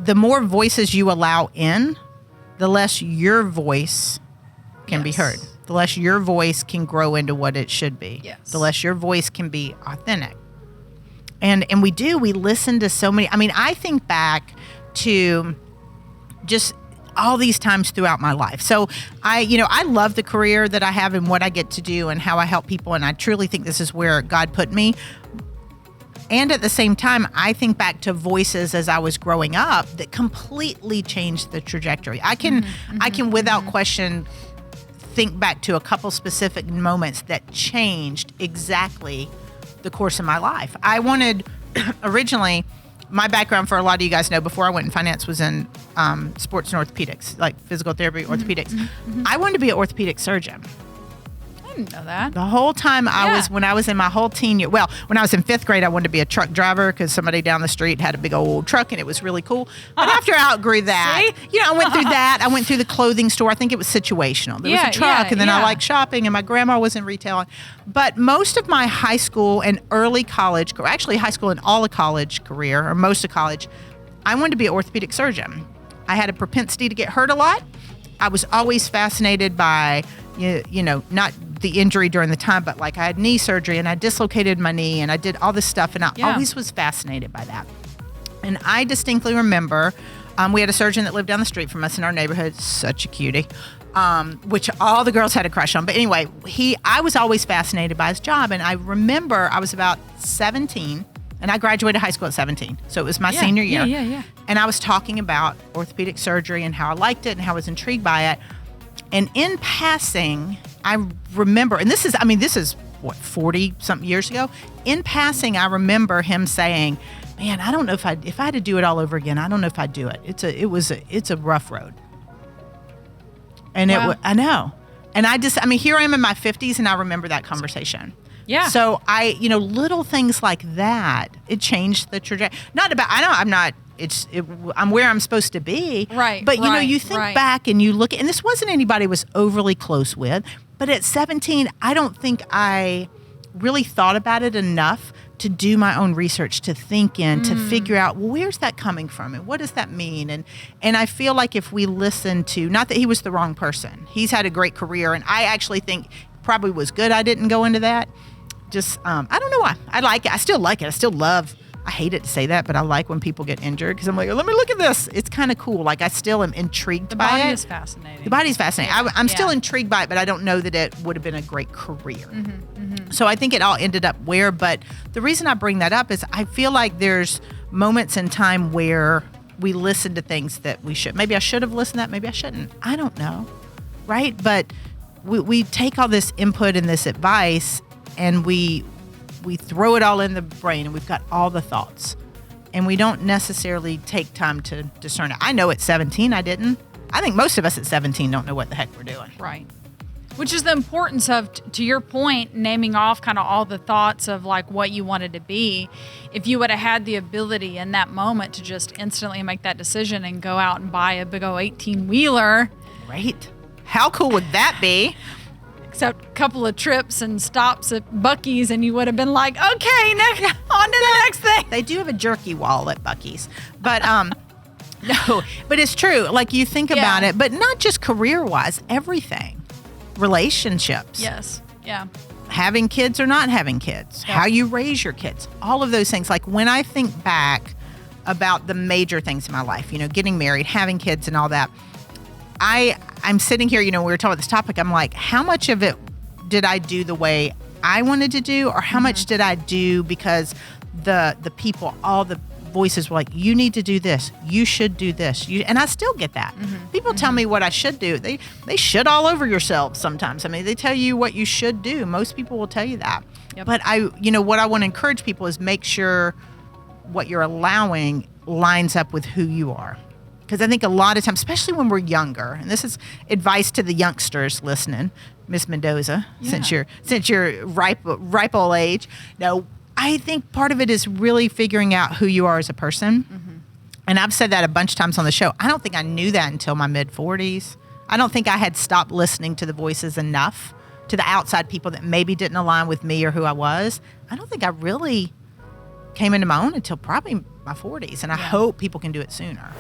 the more voices you allow in, the less your voice can be heard. The less your voice can grow into what it should be. Yes. The less your voice can be authentic. And we listen to so many. I mean, I think back to just all these times throughout my life. So I love the career that I have and what I get to do and how I help people. And I truly think this is where God put me. And at the same time, I think back to voices as I was growing up that completely changed the trajectory. I can without question think back to a couple specific moments that changed exactly the course of my life. I wanted originally, my background, for a lot of you guys know, before I went in finance, was in sports and orthopedics, like physical therapy, orthopedics. I wanted to be an orthopedic surgeon. I didn't know that. The whole time when I was in my whole teen year, well, when I was in 5th grade, I wanted to be a truck driver because somebody down the street had a big old truck and it was really cool. But after I outgrew that, I went through that. I went through the clothing store. I think it was situational. There was a truck and then I liked shopping and my grandma was in retail. But most of my high school and early college, actually high school and all of college career, or most of college, I wanted to be an orthopedic surgeon. I had a propensity to get hurt a lot. I was always fascinated by, not the injury during the time, but like I had knee surgery and I dislocated my knee and I did all this stuff and I always was fascinated by that. And I distinctly remember we had a surgeon that lived down the street from us in our neighborhood, such a cutie, which all the girls had a crush on. But anyway, I was always fascinated by his job. And I remember I was about 17 and I graduated high school at 17. So it was my senior year. Yeah. And I was talking about orthopedic surgery and how I liked it and how I was intrigued by it. And in passing, I remember, and this is what, 40 something years ago. In passing, I remember him saying, "Man, I don't know if I had to do it all over again. I don't know if I'd do it. It's a rough road." And I know. And here I am in my 50s, and I remember that conversation. Yeah. So little things like that, it changed the trajectory. I'm where I'm supposed to be. Right. But you think back and you look at, and this wasn't anybody I was overly close with, but at 17, I don't think I really thought about it enough to do my own research, to think in, to figure out, well, where's that coming from and what does that mean? And I feel like if we listen to, not that he was the wrong person, he's had a great career, and I actually think probably was good I didn't go into that. Just, I don't know why. I like it. I still like it. I still love, I hate it to say that, but I like when people get injured because I'm like, let me look at this. It's kind of cool. Like I still am intrigued by it. The body is fascinating. The body's fascinating. I'm still intrigued by it, but I don't know that it would have been a great career. So I think it all ended up where, but the reason I bring that up is I feel like there's moments in time where we listen to things that we should. Maybe I should have listened to that. Maybe I shouldn't. I don't know. Right? But we take all this input and this advice and we throw it all in the brain and we've got all the thoughts and we don't necessarily take time to discern it. I know at 17 I didn't. I think most of us at 17 don't know what the heck we're doing. Right. Which is the importance of, to your point, naming off kind of all the thoughts of like what you wanted to be. If you would have had the ability in that moment to just instantly make that decision and go out and buy a big old 18-wheeler. Right. How cool would that be? Except a couple of trips and stops at Buc-ee's and you would have been like, okay, next, on to the next thing. They do have a jerky wall at Buc-ee's. But no, but it's true. Like you think about it, but not just career-wise, everything. Relationships. Yes. Yeah. Having kids or not having kids. Yeah. How you raise your kids. All of those things. Like when I think back about the major things in my life, getting married, having kids and all that, I'm sitting here, we were talking about this topic. I'm like, how much of it did I do the way I wanted to do? Or how much did I do because the people, all the voices were like, you need to do this. You should do this. And I still get that. People tell me what I should do. They should all over yourselves sometimes. I mean, they tell you what you should do. Most people will tell you that. Yep. But what I want to encourage people is make sure what you're allowing lines up with who you are. Because I think a lot of times, especially when we're younger, and this is advice to the youngsters listening, Miss Mendoza, since you're ripe old age. No, I think part of it is really figuring out who you are as a person. And I've said that a bunch of times on the show. I don't think I knew that until my mid-40s. I don't think I had stopped listening to the voices enough, to the outside people that maybe didn't align with me or who I was. I don't think I really came into my own until probably my 40s, and I Yeah. hope people can do it sooner.